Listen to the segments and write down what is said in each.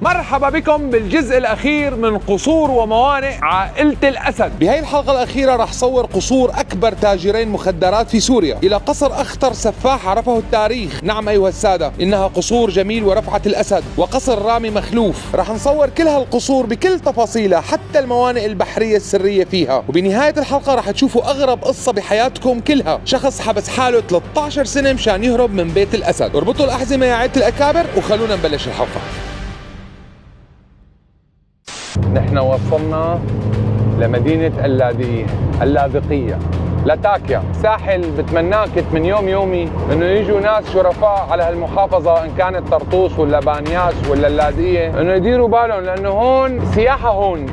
مرحبا بكم بالجزء الأخير من قصور وموانئ عائلة الأسد. بهاي الحلقة الأخيرة رح صور قصور أكبر تاجرين مخدرات في سوريا إلى قصر أخطر سفاح عرفه التاريخ. نعم أيها السادة، إنها قصور جميل ورفعة الأسد وقصر رامي مخلوف. رح نصور كل هالقصور بكل تفاصيلها حتى الموانئ البحرية السرية فيها، وبنهاية الحلقة رح تشوفوا أغرب قصة بحياتكم كلها. شخص حبس حاله 13 سنة مشان يهرب من بيت الأسد. اربطوا الأحزمة يا عائلة الأكابر وخلونا نبلش الحلقة. نحن وصلنا لمدينة اللاذقية لاتاكيا. ساحل بتمناكت من يومي انه يجوا ناس شرفاء على هالمحافظة، ان كانت طرطوس ولا بانياس ولا اللاذقية، انه يديروا بالهم، لانه هون سياحة.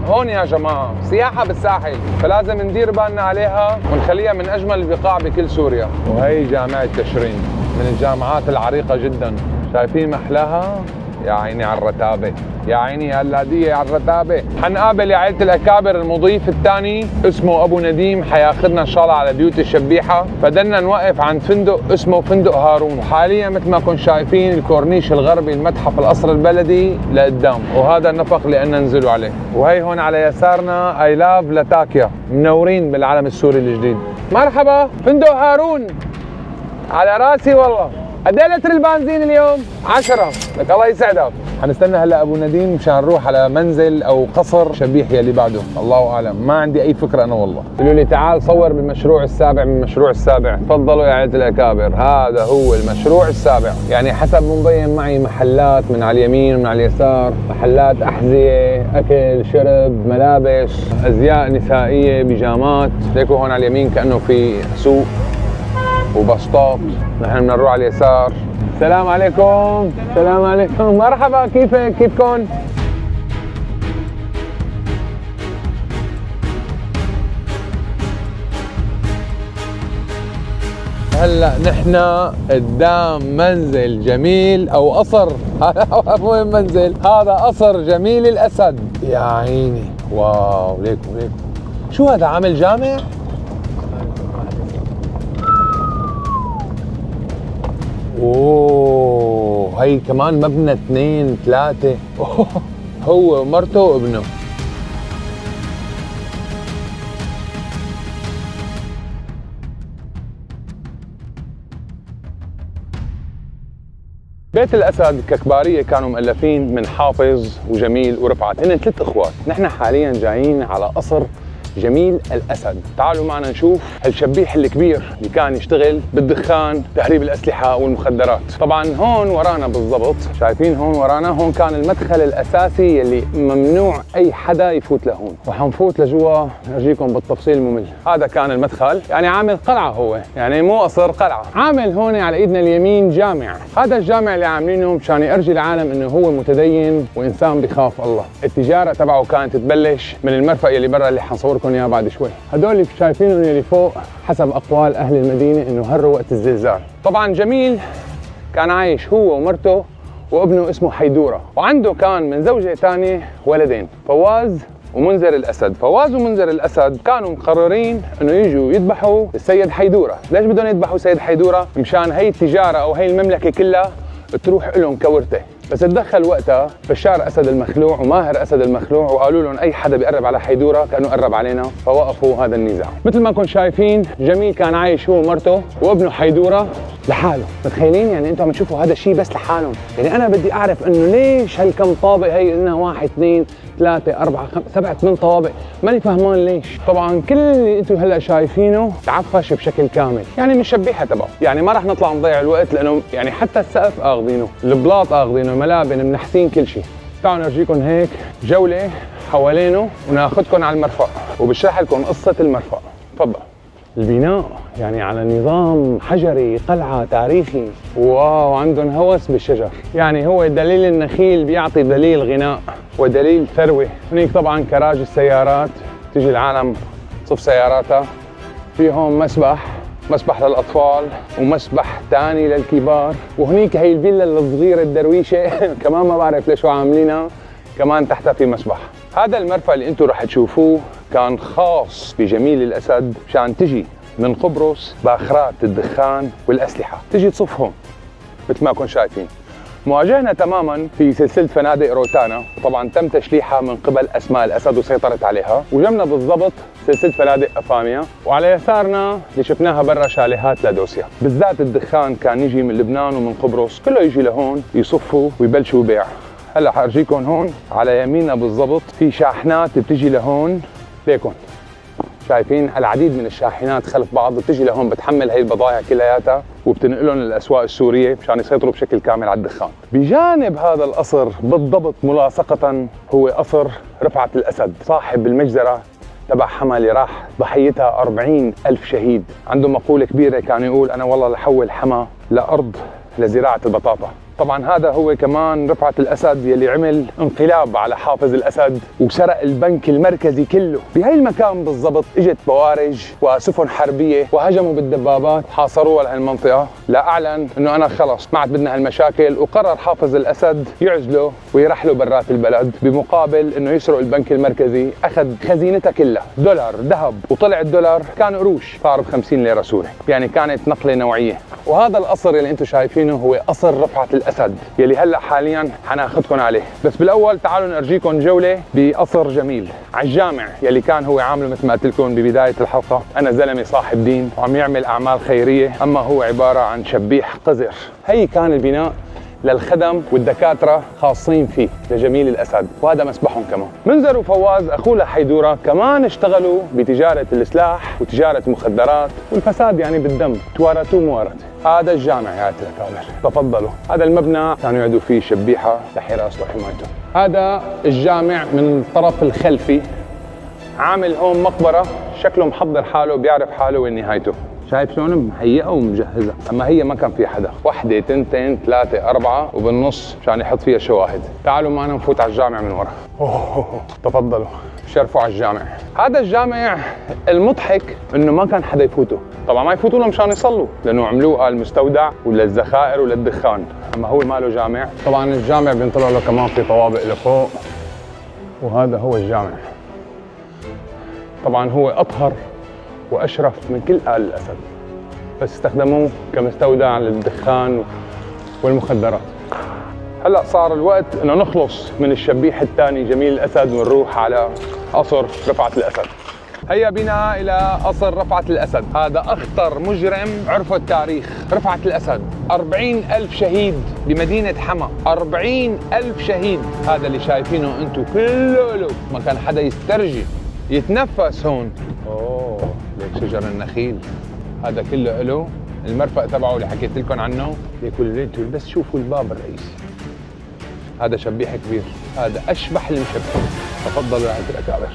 هون يا جماعة سياحة بالساحل، فلازم ندير بالنا عليها ونخليها من اجمل البقاع بكل سوريا. وهي جامعة تشرين من الجامعات العريقة جدا. شايفين محلاها؟ يا عيني على الرتابة، يا عيني يا اللاذقية على الرتابة. حنقابل يا عيلة الأكابر المضيف الثاني اسمه أبو نديم، حياخذنا إن شاء الله على بيوت الشبيحة. فدلنا نوقف عند فندق اسمه فندق هارون. وحاليا مثل ما كنتم شايفين الكورنيش الغربي المتحف القصر البلدي لقدام، وهذا النفق اللي قلنا ننزلوا عليه. وهي هون على يسارنا اي لاف لاتاكيا، منورين بالعلم السوري الجديد. مرحبا فندق هارون، على راسي والله. قد ايه لتر البنزين اليوم؟ 10. لك الله يسعدك. حنستنى هلا ابو نديم مشان نروح على منزل او قصر شبيحيا اللي بعده، الله اعلم، ما عندي اي فكره انا والله. قالوا لي تعال صور بالمشروع السابع من المشروع السابع. تفضلوا يا عائله الاكابر، هذا هو المشروع السابع. يعني حسب مبين معي محلات من على اليمين ومن على اليسار، محلات احذيه، اكل، شرب، ملابس، ازياء نسائيه، بيجامات. ليكوا هون على اليمين كانه في سوق وبسطات. نحن بدنا نروح على اليسار. السلام عليكم. السلام عليكم، مرحبا، كيفك؟ كيفكم؟ هلا نحن قدام منزل جميل او قصر. هذا مو منزل، هذا قصر جميل الاسد. يا عيني، واو، ليكم شو هذا، عامل جامع؟ اوه، هي كمان مبنى 2 3. هو ومرته وابنه. بيت الأسد ككبارية كانوا مؤلفين من حافظ وجميل ورفعت، هن 3 اخوات. نحن حاليا جايين على قصر جميل الأسد. تعالوا معنا نشوف هالشبيح الكبير اللي كان يشتغل بالدخان، تهريب الأسلحة والمخدرات. طبعا هون ورانا بالضبط، شايفين هون ورانا، هون كان المدخل الأساسي اللي ممنوع أي حدا يفوت لهون. وحنفوت لجوا نرجيكم بالتفصيل الممل. هذا كان المدخل، يعني عامل قلعة، هو يعني مو قصر، قلعة. عامل هون على ايدنا اليمين جامع. هذا الجامع اللي عاملينه مشان يرجي العالم انه هو متدين وانسان بخاف الله. التجارة تبعه كانت تبلش من المرفأ اللي برا اللي حنصوركم اياه بعد شوي. هدول اللي شايفينهم اللي فوق حسب اقوال اهل المدينه انه هروا وقت الزلزال. طبعا جميل كان عايش هو ومرته وابنه اسمه حيدوره، وعنده كان من زوجه ثانيه ولدين، فواز ومنذر الاسد. فواز ومنذر الاسد كانوا مقررين انه يجوا يذبحوا السيد حيدوره. ليش بدهم يذبحوا سيد حيدوره؟ مشان هي التجاره او هي المملكه كلها تروح لهم كورته. بس تدخل وقتها بشار اسد المخلوع وماهر اسد المخلوع، وقالوا لهم اي حدا بيقرب على حيدوره كانه قرب علينا، فوقفوا هذا النزاع. مثل ما كنتم شايفين جميل كان عايش هو ومرته وابنه حيدوره لحاله. متخيلين يعني انتم عم تشوفوا هذا الشيء بس لحالهم؟ يعني انا بدي اعرف انه ليش هالكم طابق، هي انها 1 2 3 4 5 7 8 طوابق، ماني فهمان ليش. طبعا كل اللي انتم هلا شايفينه تعفش بشكل كامل، يعني من الشبيحه تبعه. يعني ما راح نطلع نضيع الوقت، لانه يعني حتى السقف اخذينه، البلاط اخذينه، الملابن منحسين، كل شيء. تعالوا نرجيكم هيك جوله حوالينه وناخذكم على المرفأ وبشرح لكم قصه المرفأ. تفضل. البناء يعني على نظام حجري، قلعة تاريخي. واو، عندهم هوس بالشجر، يعني هو دليل النخيل بيعطي دليل غناء ودليل ثروة. هنيك طبعا كراج السيارات، تيجي العالم تصف سياراتها. في هون مسبح للأطفال ومسبح تاني للكبار. وهنيك هي الفيلا الصغيرة الدرويشة كمان ما بعرف ليش عاملينها، كمان تحتها في مسبح. هذا المرفأ اللي انتم رح تشوفوه كان خاص بجميل الأسد، مشان تجي من قبرص باخرات الدخان والأسلحة تجي تصف هون مثل ما كنتم شايفين. مواجهنا تماما في سلسلة فنادق روتانا، طبعا تم تشليحها من قبل أسماء الأسد وسيطرت عليها، وجنبنا بالضبط سلسلة فنادق أفاميا، وعلى يسارنا اللي شفناها برا شاليهات لادوسيا. بالذات الدخان كان يجي من لبنان ومن قبرص، كله يجي لهون يصفوا ويبلشوا بيع. هلا حارجيكم هون على يميننا بالضبط في شاحنات بتجي لهون، ليكن شايفين العديد من الشاحنات خلف بعض بتجي لهون بتحمل هي البضائع كلياتها وبتنقلهم للاسواق السوريه مشان يسيطروا بشكل كامل على الدخان. بجانب هذا القصر بالضبط ملاصقه هو قصر رفعت الاسد صاحب المجزره تبع حما اللي راح ضحيتها 40,000 شهيد. عنده مقوله كبيره كان يقول انا والله لحول حما لارض لزراعه البطاطا. طبعا هذا هو كمان رفعت الاسد يلي عمل انقلاب على حافظ الاسد وسرق البنك المركزي كله. بهي المكان بالضبط اجت بوارج وسفن حربيه وهجموا بالدبابات حاصروها لهالمنطقه، لاعلن انه انا خلص ما عاد بدنا هالمشاكل، وقرر حافظ الاسد يعزله ويرحله برات البلد بمقابل انه يسرق البنك المركزي. اخذ خزينتها كلها دولار ذهب، وطلع الدولار كان قروش صار ب50 ليره سوري، يعني كانت نقله نوعيه. وهذا القصر اللي انتم شايفينه هو قصر رفعت الاسد يلي هلا حاليا حناخذكم عليه. بس بالاول تعالوا نرجيكم جوله بقصر جميل على الجامع يلي كان هو عامله مثل ما قلت لكم ببدايه الحلقه. انا زلمه صاحب دين وعم يعمل اعمال خيريه، اما هو عباره عن شبيح قذر. هي كان البناء للخدم والدكاتره خاصين فيه لجميل الاسد، وهذا مسبحهم كمان. منذر وفواز اخوه لحيدوره كمان اشتغلوا بتجاره السلاح وتجاره المخدرات والفساد يعني بالدم، توارثوه موارثه. هذا الجامع يا الاكابر، تفضلوا. هذا المبنى كانوا يعدوا فيه شبيحه لحراسته وحمايته. هذا الجامع من الطرف الخلفي عامل هون مقبره، شكله محضر حاله بيعرف حاله وين نهايته. شايف شلون مهيئه ومجهزه، اما هي ما كان في حدا، وحده تنتين ثلاثه اربعه وبالنص مشان يحط فيها شواهد. تعالوا معنا نفوت على الجامع من ورا. تفضلوا شرفوا على الجامع. هذا الجامع المضحك انه ما كان حدا يفوته، طبعا ما يفوتوا له مشان يصلوا لانه عملوها المستودع وللذخائر وللدخان، اما هو ما له جامع. طبعا الجامع بينطلع له كمان في طوابق لفوق، وهذا هو الجامع. طبعا هو اطهر واشرف من كل آل الاسد، بس استخدموه كمستودع للدخان والمخدرات. هلا صار الوقت انه نخلص من الشبيح الثاني جميل الاسد ونروح على قصر رفعت الاسد. هيا بنا الى قصر رفعت الاسد. هذا اخطر مجرم عرفه التاريخ. رفعت الاسد 40,000 شهيد بمدينه حما، 40,000 شهيد. هذا اللي شايفينه انتم كله له، ما كان حدا يسترجي يتنفس هون. اوه ليك شجر النخيل، هذا كله له. المرفأ تبعه اللي حكيت لكم عنه ليكوا انتوا بس شوفوا الباب الرئيسي. هذا شبيح كبير، هذا اشبح المشبح. تفضلوا يا الاكابر.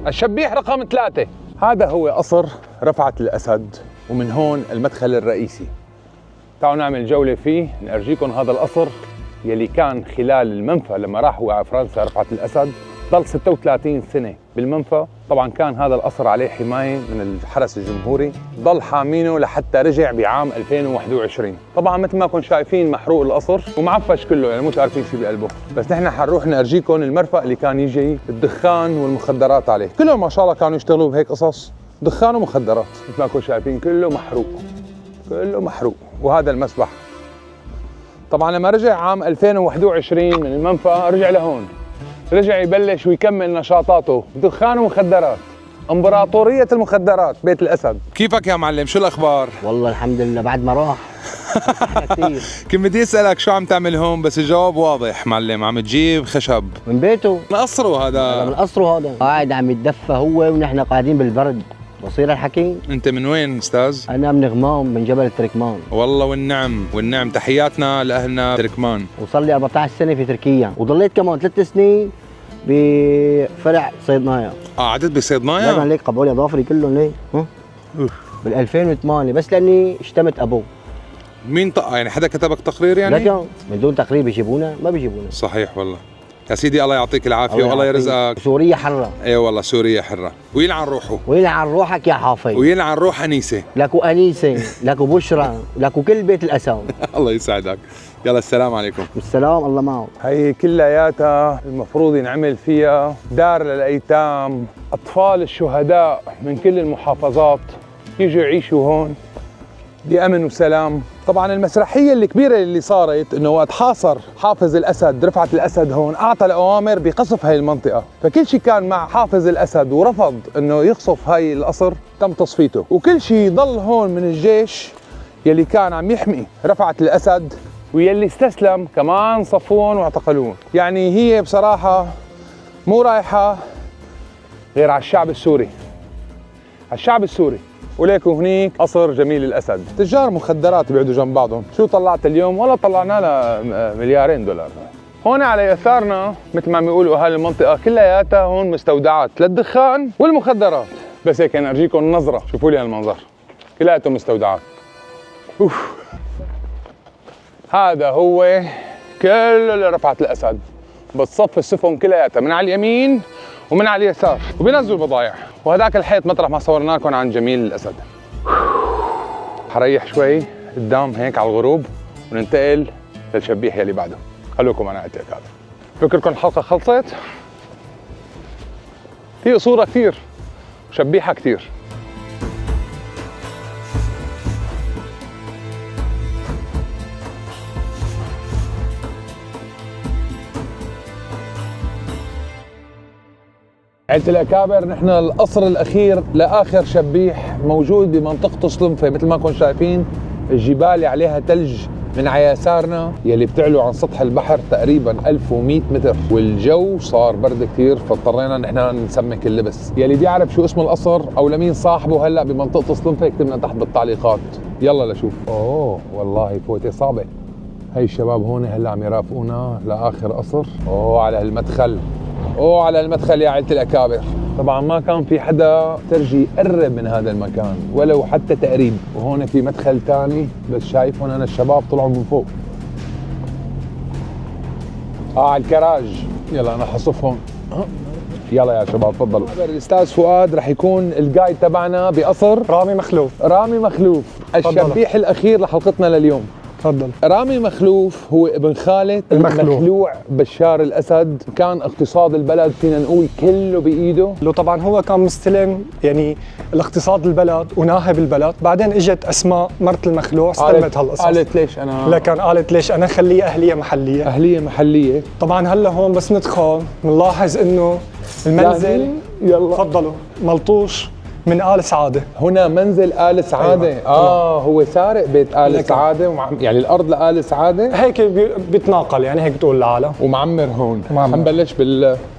الشبيح رقم 3. هذا هو قصر رفعت الاسد، ومن هون المدخل الرئيسي. تعالوا نعمل جوله فيه نرجيكم هذا القصر يلي كان خلال المنفى لما راحوا على فرنسا رفعت الاسد ضل 36 سنه بالمنفى. طبعا كان هذا القصر عليه حمايه من الحرس الجمهوري، ضل حامينه لحتى رجع بعام 2021. طبعا مثل ما كنتم شايفين محروق القصر ومعفش كله، يعني مو تعرفين شو بقلبه. بس نحن حنروح نرجيكم المرفأ اللي كان يجي الدخان والمخدرات عليه. كلهم ما شاء الله كانوا يشتغلوا بهيك قصص دخان ومخدرات. مثل ما كنتم شايفين كله محروق، كله محروق. وهذا المسبح طبعا لما رجع عام 2021 من المنفى رجع لهون، رجع يبلش ويكمل نشاطاته دخان ومخدرات. امبراطورية المخدرات بيت الأسد. كيفك يا معلم؟ شو الأخبار؟ والله الحمد لله بعد ما راح كثير. كنت بدي أسألك شو عم تعمل هون، بس الجواب واضح معلم، عم تجيب خشب من بيته من قصره. هذا من قصره، هذا قاعد عم يتدفى هو ونحن قاعدين بالبرد. بصير الحكي. أنت من وين أستاذ؟ أنا من غمام، من جبل تركمان. والله والنعم والنعم، تحياتنا لأهلنا تركمان. وصار لي 14 سنة في تركيا، وضليت كمان 3 سنين بفرع صيدنايا. قعدت بصيدنايا؟ لا ليك قبولي اظافري كلهم ليه؟ بال 2008 بس لاني اشتمت ابوه. مين يعني حدا كتبك تقرير يعني؟ لكن من دون تقرير بيجيبونا؟ ما بيجيبونا. صحيح والله. يا سيدي الله يعطيك العافية والله يرزقك. سوريا حرة. اي والله سوريا حرة، ويلعن روحه. ويلعن روحك يا حافظ. ويلعن روح أنيسة. لكو أنيسة، لكو بشرى، لكو كل بيت الأسد. الله يسعدك. يلا السلام عليكم. السلام الله معه. هي كلياتها المفروض ينعمل فيها دار للأيتام، أطفال الشهداء من كل المحافظات يجوا يعيشوا هون بأمن وسلام. طبعا المسرحيه الكبيره اللي صارت انه وقت حاصر حافظ الاسد رفعت الاسد هون، اعطى الاوامر بقصف هاي المنطقه، فكل شيء كان مع حافظ الاسد ورفض انه يقصف هاي القصر تم تصفيته، وكل شيء ضل هون من الجيش يلي كان عم يحمي رفعت الاسد، ويلي استسلم كمان صفون واعتقلون. يعني هي بصراحه مو رايحه غير على الشعب السوري، على الشعب السوري. وليكوا هنيك قصر جميل الاسد، تجار مخدرات بيقعدوا جنب بعضهم. شو طلعت اليوم؟ والله طلعنا لها مليارين دولار. هون على يسارنا مثل ما بيقولوا اهل المنطقه كلياتها هون مستودعات للدخان والمخدرات، بس هيك انا ارجيكم نظره، شوفوا لي هالمنظر، كلياتهم مستودعات. اوف، هذا هو كل اللي رفعت الاسد، بتصف السفن كلياتها من على اليمين ومن على اليسار، وبينزلوا البضايع. وهذاك الحيط مطرح ما صورنا لكم عن جميل الاسد. حريح شوي قدام هيك على الغروب وننتقل للشبيح يلي بعده. خلوكم معنا اتيك هذا. فكركم الحلقه خلصت؟ في قصوره كثير وشبيحه كثير. عيلة الأكابر، نحن القصر الأخير لآخر شبيح موجود بمنطقة سلنفة. مثل ما كنتم شايفين الجبال اللي عليها ثلج من على يسارنا يلي بتعلو عن سطح البحر تقريبا 1100 متر، والجو صار برد كثير فاضطرينا نحن نسمك اللبس. يلي بيعرف شو اسم القصر أو لمين صاحبه هلا بمنطقة سلنفة يكتب لنا تحت بالتعليقات. يلا لشوف. أوه والله فوتة صعبة. هاي الشباب هون هلا عم يرافقونا لآخر قصر. أوه على هالمدخل، اوه على المدخل يا عيلة الأكابر. طبعا ما كان في حدا ترجي يقرب من هذا المكان ولو حتى تقريب. وهون في مدخل ثاني بس شايف هون انا الشباب طلعوا من فوق. على الكراج. يلا انا حصفهم. يلا يا شباب تفضلوا. الاستاذ فؤاد رح يكون الجايد تبعنا بقصر رامي مخلوف. رامي مخلوف، الشبيح الأخير لحلقتنا لليوم. تفضل. رامي مخلوف هو ابن خالة المخلوع بشار الأسد، كان اقتصاد البلد فينا نقول كله بإيده. لو طبعا هو كان مستلم يعني الاقتصاد البلد وناهب البلد، بعدين اجت أسماء مرت المخلوع استلمت هالقصص. قالت ليش أنا؟ لكن قالت ليش أنا خليه أهلية محلية. أهلية محلية. طبعا هلا هون بس ندخل بنلاحظ إنه المنزل يلا تفضلوا ملطوش من آل سعادة. هنا منزل آل سعادة. أيوة. هو سارق بيت آل سعادة يعني الأرض لآل سعادة هيك بيتناقل، يعني هيك بتقول العالم. ومعمر هون. حنبلش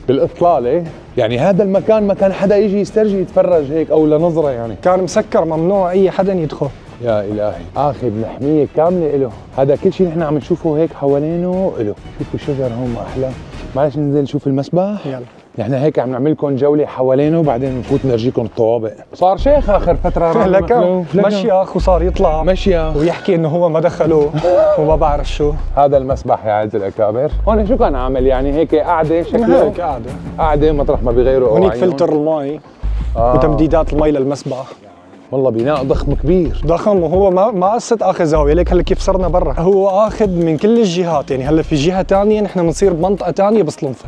بالإطلالة. يعني هذا المكان ما كان حدا يجي يسترجي يتفرج هيك أو لنظرة، يعني كان مسكر ممنوع أي حدا يدخل. يا إلهي، آخذ محمية كاملة إله. هذا كل شيء نحن عم نشوفه هيك حوالينه إله. شوفوا الشجر هون ما أحلى. معلش ننزل نشوف المسبح. يلا. نحن هيك عم نعمل لكم جوله حوالينه وبعدين نفوت نرجيكم الطوابق. صار شيخ اخر فتره. لكن مشيخ وصار يطلع مشيخ ويحكي انه هو ما دخلوه وما بعرف شو. هذا المسبح يا عيلة الأكابر. هون شو كان عامل؟ يعني هيك قاعده شكله هيك قاعده مطرح ما بيغيروا هونيك فلتر المي وتمديدات المي للمسبح. والله بناء ضخم كبير. ضخم، وهو ما قصة اخذ زاويه. ليك هلا كيف صرنا برا، هو اخذ من كل الجهات. يعني هلا في جهه ثانيه نحن بنصير بمنطقه ثانيه بسلنفة.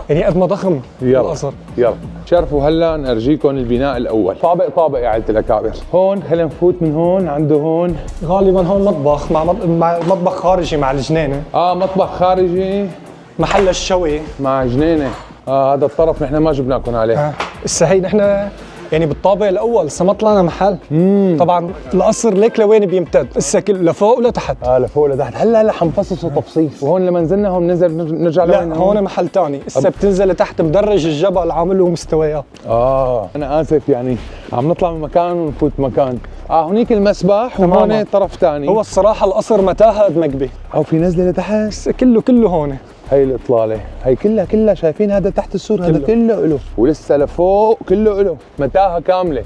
يعني قد ما ضخم القصر. يلا شرفوا هلا نرجيكم البناء الاول طابق طابق يا عيلة الأكابر. هون خلينا نفوت من هون. عنده هون غالبا هون مطبخ مع مطبخ خارجي مع الجنينه. مطبخ خارجي محل الشوي مع جنينه. هذا الطرف نحن ما جبناكم عليه. هسه هي نحن يعني بالطابق الاول لسه ما طلعنا محل. طبعا القصر ليك لوين بيمتد؟ هسه لفوق ولتحت. لفوق لتحت. هلا حنفصصه تفصيل. وهون لما نزلنا هون نرجع لوين؟ لا هون محل ثاني. هسه بتنزل لتحت مدرج الجبل عامل له مستويات. انا اسف، يعني عم نطلع من مكان ونفوت مكان. هونيك المسبح وهون طرف ثاني. هو الصراحه القصر متاهه قد مكبه. في نزله لتحت. كله هون. هي الإطلالة هي كلها شايفين هذا تحت السور هذا كله إله، ولسه لفوق كله إله، متاهة كاملة.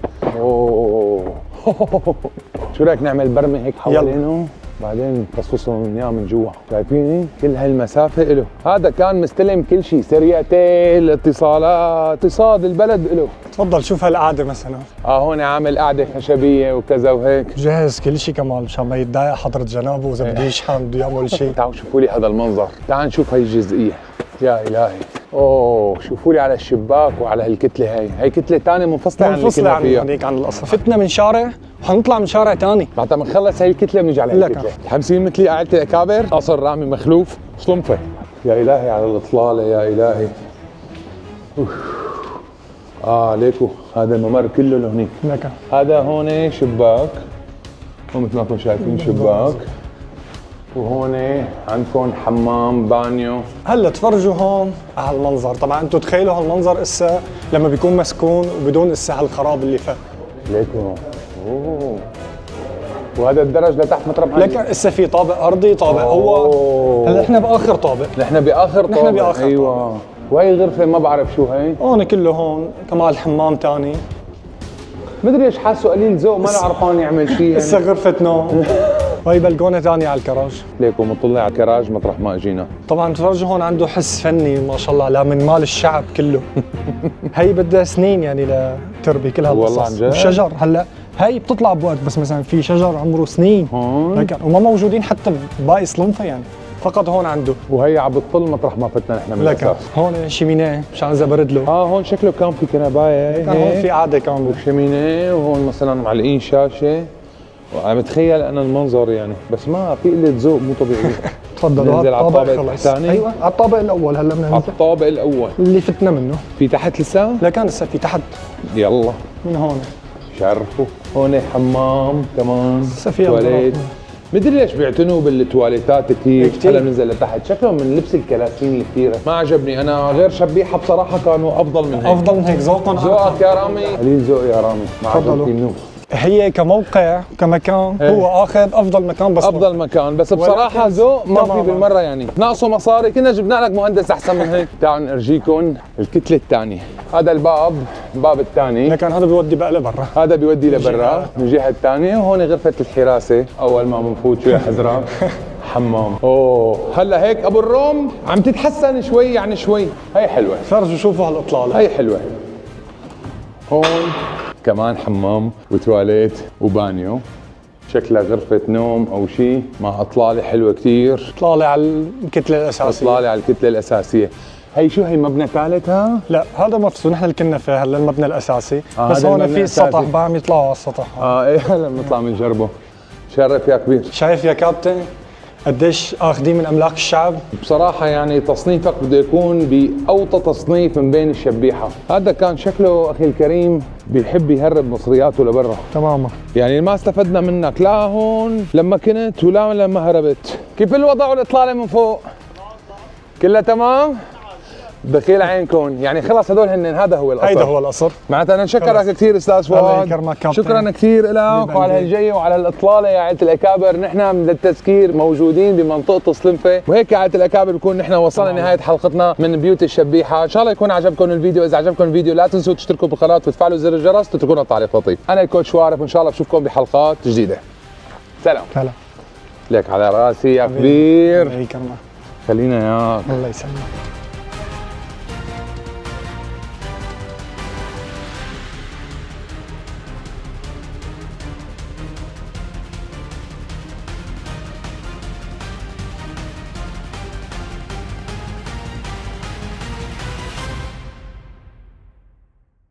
شو رأيك نعمل برمة هيك حوالينه بعدين نفصصهم اياه من جوا؟ شايفين كل هالمسافة إله. هذا كان مستلم كل شيء، سرياتيل، اتصالات، اقتصاد البلد إله. تفضل شوف هالقعدة مثلا. هون عامل قعدة خشبية وكذا وهيك. جهز كل شيء كمان مشان ما يتضايق حضرة جنابه وإذا بده يشحن بده يعمل شيء. تعالوا شوفوا لي هذا المنظر، تعالوا نشوف هي الجزئية. يا الهي. اوه شوفوا لي على الشباك وعلى هالكتله هي كتله ثانيه منفصله عن اللي منفصلة كنا عن فيها. هذيك عن القصر. فتنا من شارع وحنطلع من شارع ثاني. بعد ما نخلص هي الكتله بنيجي على لك. الكتله. متحمسين مثلي عائله الاكابر؟ قصر رامي مخلوف صلنفه. يا الهي على الاطلاله يا الهي. ليكو هذا الممر كله لهنيك. لك. هذا هون شباك ومثل ما انتم شايفين شباك، وهون عندكم حمام بانيو. هلا تفرجوا هون على هالمنظر، طبعا انتم تخيلوا هالمنظر اسا لما بيكون مسكون وبدون اسا هالخراب اللي فات. ليكو اوه وهذا الدرج لتحت مطرح لك اسا في طابق ارضي طابق اول. هلا نحن باخر طابق. نحن باخر طابق. نحن باخر ايوه. وهي الغرفه ما بعرف شو هي. هون كله هون كمان حمام ثاني. مدري ايش حاسه قليل ذوق ما له عرفان يعمل شيء اسا غرفة نوم. وهي بلكونه ثانيه على الكراج. ليكو مطلع على الكراج مطرح ما اجينا. طبعا تفرجوا هون عنده حس فني ما شاء الله، لا من مال الشعب كله. هي بدها سنين يعني لتربي كل هالقصص. والله عن جد؟ وشجر هلا هي بتطلع بوقت، بس مثلا في شجر عمره سنين هون لكن وما موجودين حتى باقي صلنفه يعني، فقط هون عنده. وهي عم بتطل مطرح ما فتنا نحن من لك الاساس. هون شيمينيه مشان اذا برد له. هون شكله كان في كنبايه كان هون في قعده كامله. وشمينيه، وهون مثلا معلقين شاشه، وعم بتخيل انا المنظر يعني، بس ما في قله ذوق مو طبيعي. تفضلوا ننزل على الطابق الطابق خلص. الثاني. ايوه على الطابق الاول هلا على بننزل الطابق الاول اللي فتنا منه. في تحت لسه؟ لا كان لسه في تحت يلا من هون. شرفوا. هون حمام كمان، لسه في تواليت. أغراض. مدري ليش بيعتنوا بالتواليتات كثير. كتير. هلا بننزل لتحت شكلهم من لبس الكلاسين الكثيره، ما عجبني انا. غير شبيحه بصراحه كانوا افضل من هيك. افضل من هيك ذوقهم. ذوقك يا رامي قليل ذوق يا رامي، ما تفضلوا. عجبتني منو. هي كموقع كمكان هو اخذ افضل مكان، بس افضل مكان، بس بصراحه ذوق ما في تماماً. بالمره يعني. ناقصه مصاري، كنا جبنا لك مهندس احسن من هيك. تعالوا نرجيكم الكتله الثانيه. هذا الباب الثاني، لكن هذا بيودي بقى لبرا. هذا بيودي لبرا من الجهه الثانيه. وهون غرفه الحراسه اول ما بنفوت شو يا حزران. حمام. اوه هلا هيك ابو الروم عم تتحسن شوي يعني شوي. هي حلوه، فرجوا شوفوا هالاطلاله. هي حلوه. هون كمان حمام وتواليت وبانيو، شكلها غرفة نوم أو شيء مع إطلالة حلوة كتير. اطلاله على الكتله الاساسيه. إطلالة على الكتلة الأساسية. هي شو هي مبنى ثالث ها؟ لا هذا مفصول، نحن اللي كنا فيه هلا المبنى الاساسي. بس هذا هون المبنى في السطح الأساسي. بقى عم يطلعوا على السطح. ايه هلا بنطلع بنجربه. شرف يا كبير. شايف يا كابتن قديش اخذين من املاك الشعب؟ بصراحة يعني تصنيفك بده يكون بأوطى تصنيف من بين الشبيحة. هذا كان شكله أخي الكريم بيحب يهرب مصرياته لبرا. تماما. يعني ما استفدنا منك لا هون لما كنت ولا لما هربت. كيف الوضع والإطلالة من فوق؟ كلها تمام؟ دخيل عينكم، يعني خلص هدول هن هذا هو القصر. هيدا هو القصر. معناتها انا شكرك كثير استاذ الله فؤاد. يكرمك كابتن. شكرا كثير لك وعلى هالجاي وعلى الاطلاله يا عائله الاكابر. نحن للتذكير موجودين بمنطقه صلنفه، وهيك يا عائله الاكابر بكون نحن وصلنا لنهايه حلقتنا من بيوت الشبيحه. ان شاء الله يكون عجبكم الفيديو. اذا عجبكم الفيديو لا تنسوا تشتركوا بالقناه وتفعلوا زر الجرس وتتركونا تعليق لطيف. انا الكوتش وارف وان شاء الله بشوفكم بحلقات جديده. سلام. هلا. لك على راسي يا كبير. الله يكرمك. خلينا ياك. الله يسلمك.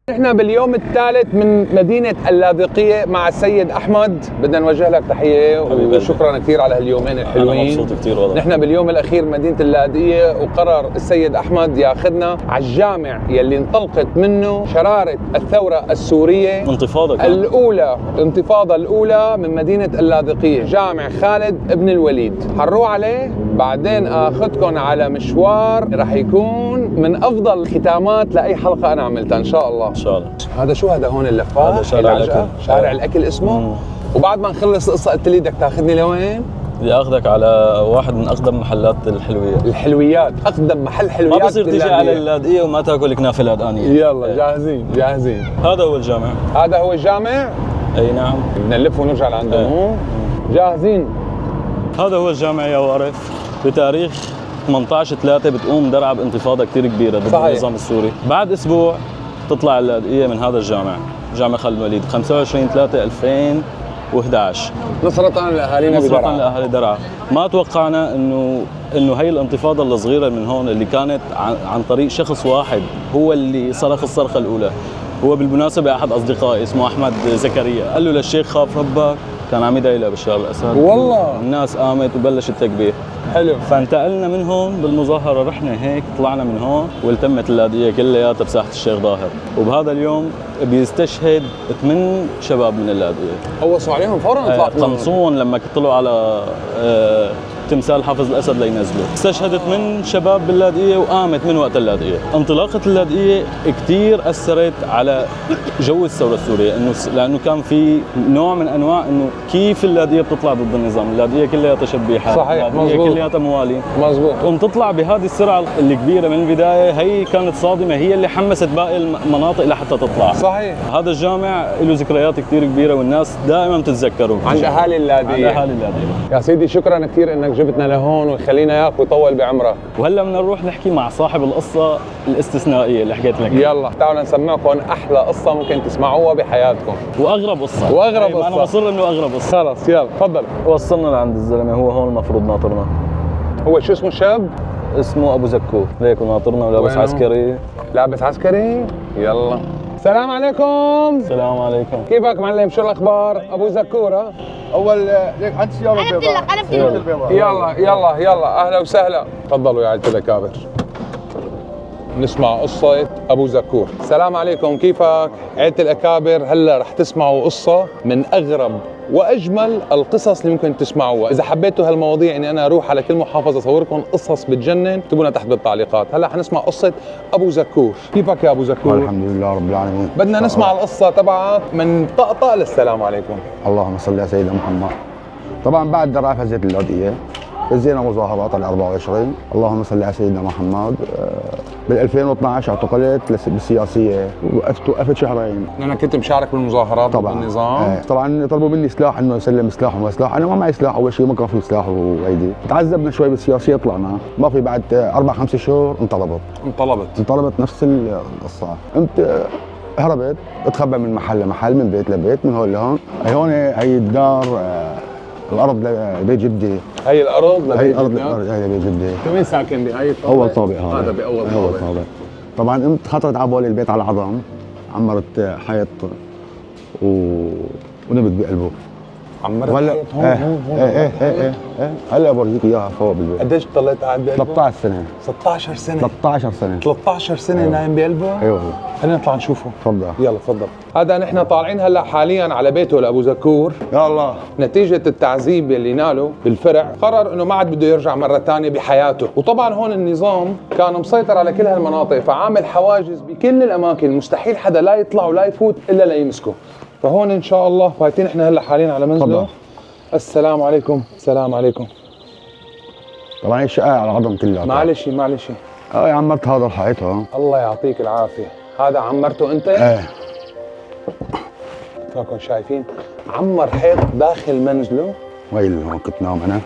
نحن باليوم الثالث من مدينة اللاذقية مع السيد أحمد. بدنا نوجه لك تحية وشكرا كثير على هاليومين الحلوين. أنا مبسوط كثير والله. نحن باليوم الأخير مدينة اللاذقية، وقرر السيد أحمد ياخذنا على الجامع يلي انطلقت منه شرارة الثورة السورية انتفاضة الأولى، الانتفاضة الأولى من مدينة اللاذقية، جامع خالد بن الوليد. حنروح عليه بعدين آخذكم على مشوار رح يكون من أفضل الختامات لأي حلقة أنا عملتها إن شاء الله. ان شاء الله. هذا شو هذا هون اللفات؟ هذا شارع الأكل. شارع الأكل اسمه. وبعد ما نخلص القصة قلت لي بدك تاخذني لوين؟ بدي اخذك على واحد من اقدم محلات الحلويات. الحلويات، أقدم محل حلويات. ما بصير تيجي على باللاذقية. اللاذقية وما تاكل كنافة لادقانية. يلا جاهزين جاهزين. هذا هو الجامع. هذا هو الجامع؟ اي نعم. بدنا نلف ونرجع لعندهم. جاهزين. هذا هو الجامع يا وارف. بتاريخ 18/3 بتقوم درعا بانتفاضة كثير كبيرة ضد صحيح. النظام السوري. بعد اسبوع تطلع اللاذقية من هذا الجامع، جامع خالد الوليد. 25/3/2000 2011 نصرة لاهالينا نصرة بدرعا. لاهالي درعا. ما توقعنا انه هي الانتفاضه الصغيره من هون اللي كانت عن طريق شخص واحد هو اللي صرخ الصرخه الاولى. هو بالمناسبه احد اصدقائي اسمه احمد زكريا، قال له للشيخ خاف ربك، كان عم يدعي لبشار الاسد. والله الناس قامت وبلش التكبير. حلو. فانتقلنا من هون بالمظاهره، رحنا هيك طلعنا من هون والتمت اللاذقيه كلياتها بساحه الشيخ ظاهر، وبهذا اليوم بيستشهد 8 شباب من اللاذقيه. قوصوا عليهم فورا اطلاقا. قمصون لما طلعوا على تمثال حافظ الاسد لينزلوا، استشهدت من شباب باللاذقيه وقامت من وقت اللاذقيه. انطلاقه اللاذقيه كثير اثرت على جو الثوره السوريه، لانه كان في نوع من انواع انه كيف اللاذقيه بتطلع ضد النظام، اللاذقيه كلها تشبيحات، صحيح، اللاذقيه مزبوط. كلها موالين، مزبوط. تقوم تطلع بهذه السرعه الكبيره من البدايه. هي كانت صادمه، هي اللي حمست باقي المناطق لحتى تطلع. صحيح. هذا الجامع له ذكريات كثير كبيره والناس دائما بتتذكره عند اهالي عند اللاذقيه. اهالي اللاذقيه. يا سيدي شكرا كثير انك جبتنا لهون ويخلينا اياك ويطول بعمرك. وهلا بدنا نروح نحكي مع صاحب القصه الاستثنائيه اللي حكيت لك. يلا تعالوا نسمعكم احلى قصه ممكن تسمعوها بحياتكم. واغرب قصه. واغرب انا قصة. مصر انه اغرب قصه. خلص يلا تفضل. وصلنا لعند الزلمه، هو هون المفروض ناطرنا. هو شو اسمه الشاب؟ اسمه ابو زكور، ليك ناطرنا ولابس وينه؟ عسكري. لابس عسكري؟ يلا. السلام عليكم. السلام عليكم. كيفك معلم؟ شو الاخبار؟ ابو زكور ها؟ اول ليك عندي سياره انا بدي بيضاء. لك انا بدي لك البيضاء. يلا اهلا وسهلا. تفضلوا يا عائلة الاكابر. نسمع قصة أبو زكور. السلام عليكم، كيفك؟ عيلة الأكابر، هلا رح تسمعوا قصة من أغرب وأجمل القصص اللي ممكن تسمعوها. إذا حبيتوا هالمواضيع إني أنا أروح على كل محافظة أصوركم قصص بتجنن، اكتبوا لنا تحت بالتعليقات. هلا حنسمع قصة أبو زكور. كيفك يا أبو زكور؟ الحمد لله رب العالمين. بدنا نسمع القصة تبعك من طقطقة للسلام عليكم. اللهم صل على سيدنا محمد. طبعا بعد درعا فزت اللاذقيه، فزينا مظاهرات على 24. اللهم صل على سيدنا محمد. بال 2012 اعتقلت بالسياسيه، وقفت شهرين. أنا كنت مشارك بالمظاهرات طبعا بالنظام. طبعا طلبوا مني سلاح، انه اسلم سلاح وما سلاح، انا ما معي سلاح. اول شيء ما كان في سلاح وهيدي، تعذبنا شوي بالسياسيه، طلعنا ما في. بعد 4-5 شهور انطلبت نفس القصه. قمت هربت، اتخبى من محل لمحل، من بيت لبيت، من هون لهون. هي الدار، الارض لبيت جدي. هي الأرض هي لبيت الارض جدك؟ هي لبيت جدي. أنت وين ساكن بهي الطابق؟ اول طابق هذا بأول اول طابق. طابق. طبعا قمت خطرت على بالي البيت على العظم، عمرت حيط ونمت بقلبه. عمرت وهلا حيط هون هون هون. ايه هلا بورجيك اياها فوق بالبيت. قديش ضليت قاعد بقلبه؟ 13 سنه 16 سنة 13 سنه 13 سنة أيوة. نايم بقلبه؟ ايوه خلينا نطلع نشوفه. تفضل. يلا تفضل. هذا نحن طالعين هلا حاليا على بيته لابو زكور. يا الله. نتيجة التعذيب اللي ناله بالفرع، قرر انه ما عاد بده يرجع مرة ثانية بحياته، وطبعا هون النظام كان مسيطر على كل هالمناطق، فعامل حواجز بكل الاماكن، مستحيل حدا لا يطلع ولا يفوت الا ليمسكه. فهون ان شاء الله فايتين احنا هلا حاليا على منزله. تفضل. السلام عليكم. السلام عليكم. طبعا هي الشقه على العظم كلها. معلش عمرت هذا الحيط. الله يعطيك العافية. هذا عمرته انت؟ ايه. كلكم شايفين عمر حيط داخل منزله. وين هون كنت نام انا.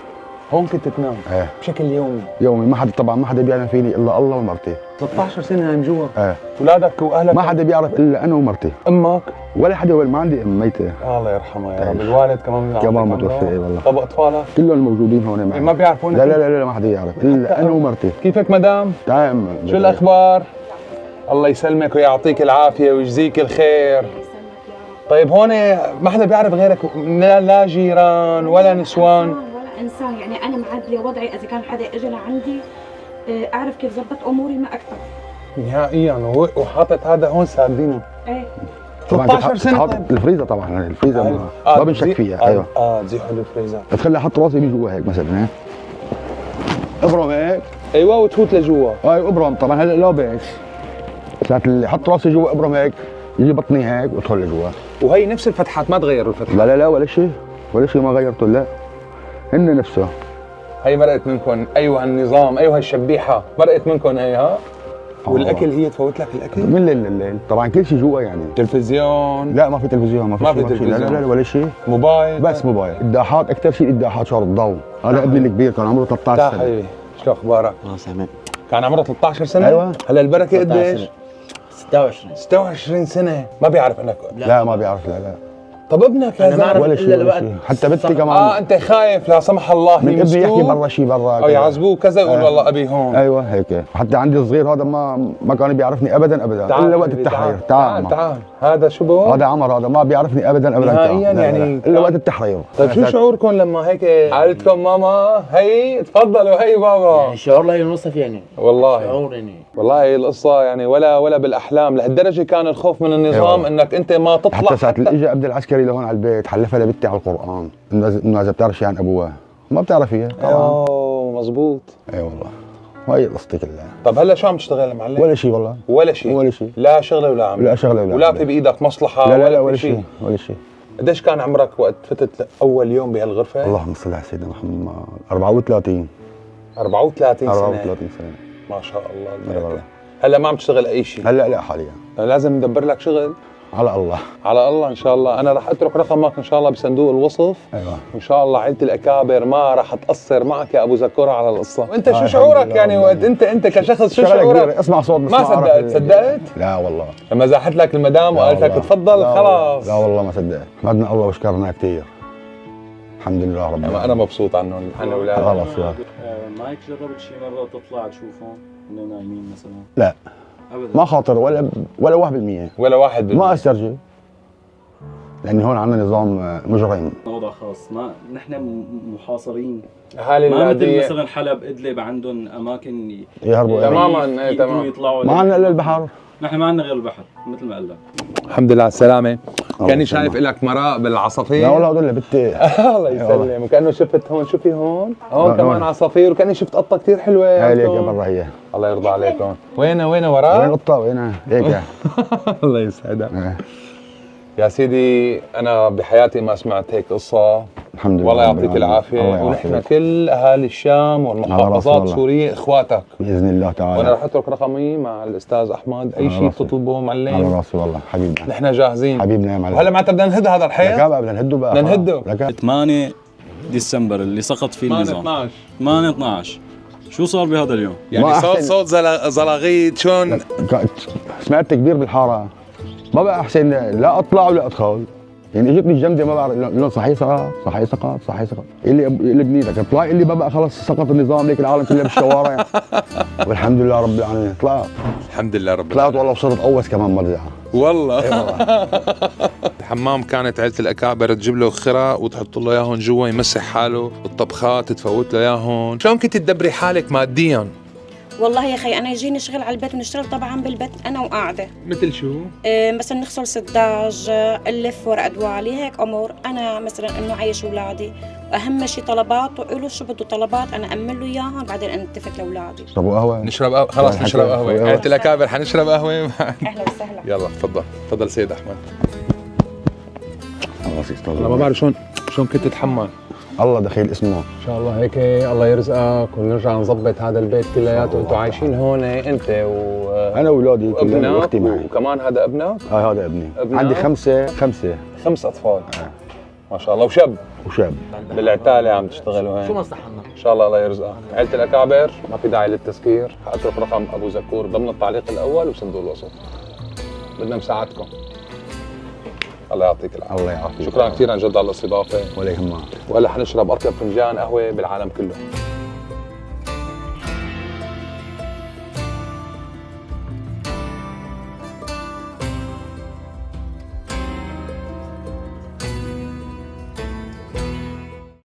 هون كنت تنام ايه بشكل يومي؟ يومي. ما حدا طبعا ما حدا بيعرف فيني الا الله ومرتي. 13 سنة نايم جوا. ايه. اولادك واهلك ما حدا بيعرف الا انا ومرتي. امك؟ ولا حدا، ما عندي ام ميته. الله يرحمها يا رب. تعيش. الوالد كمان كمان متوفى. اي والله. طب اطفالك؟ كلهم موجودين هون معي. ما بيعرفونك؟ لا لا لا لا ما حدا يعرف الا انا ومرتي. كيفك مدام؟ تمام. شو الاخبار؟ الله يسلمك ويعطيك العافية ويجزيك الخير. طيب هون ما حدا بيعرف غيرك؟ لا جيران ولا نسوان ولا انسان. يعني انا معدله وضعي، اذا كان حدا اجى لعندي اعرف كيف ظبط اموري ما اكثر. نهائيا. وحاطط هذا هون ساردينه. ايه 13 سنة. حاط طيب الفريزر طبعا. الفريزر ما بنشك فيها. ايوه. تزيحوا الفريزر. تخلي احط راسي من جوا هيك مثلا. ابرم هيك. ايوه وتفوت لجوا. هاي ابرم طبعا. هلا لابس ساعة اللي حط راسي جوا ابرم هيك، يجي بطني هيك وادخل لجوا. وهي نفس الفتحات ما تغيروا الفتحات؟ لا لا لا ولا شيء ما غيرته. لا هن نفسه. هي مرقت منكم ايوه النظام، ايوه الشبيحه مرقت منكم هي ها؟ والاكل هي تفوت لك الاكل؟ من الليل لليل طبعا كل شيء جوا يعني. تلفزيون؟ لا ما في تلفزيون. ما في تلفزيون. لا لا لا ولا شيء. موبايل؟ بس موبايل. الداحات اكثر شيء. الداحات شهر الضوء. هذا ابني الكبير كان عمره 13 سنه. حبيبي شو اخبارك؟ سامع. كان عمره 13 سنه؟ ايوه. هلا البركه قديش؟ 26. 26 سنه. ما بيعرف انك لا ما بيعرف. لا طب ابنك يا زلمه ولا شيء ولا شيء، حتى بنتي كمان انت خايف لا سمح الله من ابني يحكي برا شيء برا او يعذبوه كذا يقول والله ابي هون. ايوه هيك، حتى عندي الصغير هذا ما كان بيعرفني ابدا الا وقت التحرير. تعال هذا شو بو؟ هذا عمر، هذا ما بيعرفني ابدا نهائيا يعني الا وقت التحرير. طيب شو شعوركم لما هيك عائلتكم ماما هي تفضلوا هي بابا؟ يعني شعور لا يوصف يعني والله شعور يعني والله القصه يعني ولا بالاحلام لهالدرجه كان الخوف من النظام انك انت ما تطلع. حتى ساعه اللي اجى ابن العسكري لهون على البيت حلفها لبنتي على القران انه اذا بتعرف شيء عن ابوها ما بتعرف هي طبعا. اوه مزبوط. اي والله وهي قصتي كلها. طب هلا شو عم تشتغل يا معلم؟ ولا شيء والله ولا شيء لا شغله ولا عمل لا شغله ولا في بايدك مصلحه لا ولا شيء ولا شيء. قديش كان عمرك وقت فتت اول يوم بهالغرفه؟ اللهم صل على سيدنا محمد 34 سنه ما شاء الله البركه. هلا ما عم تشتغل اي شيء؟ هلا لا حاليا لازم ندبر لك شغل على الله على الله ان شاء الله. انا راح اترك رقمك ان شاء الله بصندوق الوصف. ايوه وان شاء الله عيلة الاكابر ما راح تقصر معك يا ابو زكورة على القصه. وانت شو شعورك يعني وقت انت كشخص شو شعورك؟ اسمع صوت ما صدقت؟ لا والله لما زاحت لك المدام وقالت لك تفضل خلاص؟ لا والله ما صدقت. حمدنا الله وشكرنا كثير الحمد لله رب العالمين. انا مبسوط عنهم عن اولادي. خلص يا ما هيك جربت شي مره تطلع تشوفهم انه نايمين مثلا؟ لا ابدا ما خاطر ولا 1% ولا 1% ما استرجي، لان هون عندنا نظام مجرم. وضع خاص، ما نحن محاصرين. اهالي ما مثل البلديه مثلا حلب ادلب عندهم اماكن يهربوا تماما يقدروا يطلعوا. ما عندنا الا البحر. نحن ما عندنا غير البحر مثل ما قال لك. الحمد لله على السلامه. كاني شايف لك مراء بالعصافير. لا والله هذول بنتي الله يسلم. وكانه شفت هون شوفي هون كمان عصافير وكاني شفت قطه كثير حلوه. هاي ليك يا برا هي. الله يرضى عليكم. وين وراء؟ وين القطه وينها؟ هيك الله يسعدك. يا سيدي انا بحياتي ما سمعت هيك قصه. الحمد لله والله يعطيك العافيه. ونحن كل اهالي الشام والمحافظات السوريه اخواتك باذن الله تعالى. وانا رح اترك رقمي مع الاستاذ احمد. اي شيء بتطلبه معلم على راسي والله حبيبنا. نحن جاهزين حبيبنا يا معلم. وهلا معناتها بدنا نهد هذا الحيط. لا بدنا نهده بقى. بدنا نهده 8 ديسمبر اللي سقط فيه النظام. 8/12 شو صار بهذا اليوم؟ يعني صوت زلاغيط شلون؟ سمعت تكبير بالحاره ما بقى احسن لا اطلع ولا ادخل. يعني اجتني الجمده ما بعرف لو صحيح سقط اللي بنيتك اطلع اللي ما بقى خلص سقط النظام ليك العالم كلها بالشوارع. والحمد لله رب العالمين طلعت. الحمد لله رب العالمين. طلعت والله وصرت اوس كمان مرجع والله. والله. الحمام كانت عيلة الأكابر تجيب له خرا وتحط له إياهم جوا يمسح حاله، الطبخات تفوت له إياهم. شلون كنت تدبري حالك مادياً؟ والله يا اخي انا يجيني شغل على البيت ونشتغل طبعا بالبيت انا وقاعده. مثل شو؟ مثلا نغسل سداج، الف ورق دوالي، هيك امور. انا مثلا انه عايش اولادي واهم شيء طلبات وقولوا شو بده طلبات انا امن له اياها بعدين انتفت لاولادي. طب قهوه نشرب قهوه خلاص نشرب قهوه. عيلة الأكابر حنشرب قهوه. اهلا وسهلا. يلا تفضل سيد احمد. الله يستر. انا ما بعرف شلون كنت تتحمل. الله دخيل اسمه ان شاء الله هيك الله يرزقك ونرجع نظبط هذا البيت كلياته. انتم عايشين هون انت انا واولادي كلهم واختي معي. وكمان هذا ابنك؟ هذا ابني. عندي خمسة اطفال. ما شاء الله وشاب بالعتاله عم تشتغلوا هين. شو مصلحنا؟ ان شاء الله يرزقك. عيلة الأكابر ما في داعي للتذكير. حاترك رقم ابو زكور ضمن التعليق الاول وصندوق الوصف. بدنا مساعدتكم. الله يعطيك العافيه. الله يعافيك. شكرا كثير عن جد على الاستضافه. ولا يهمك. وهلا حنشرب اطيب فنجان قهوه بالعالم كله.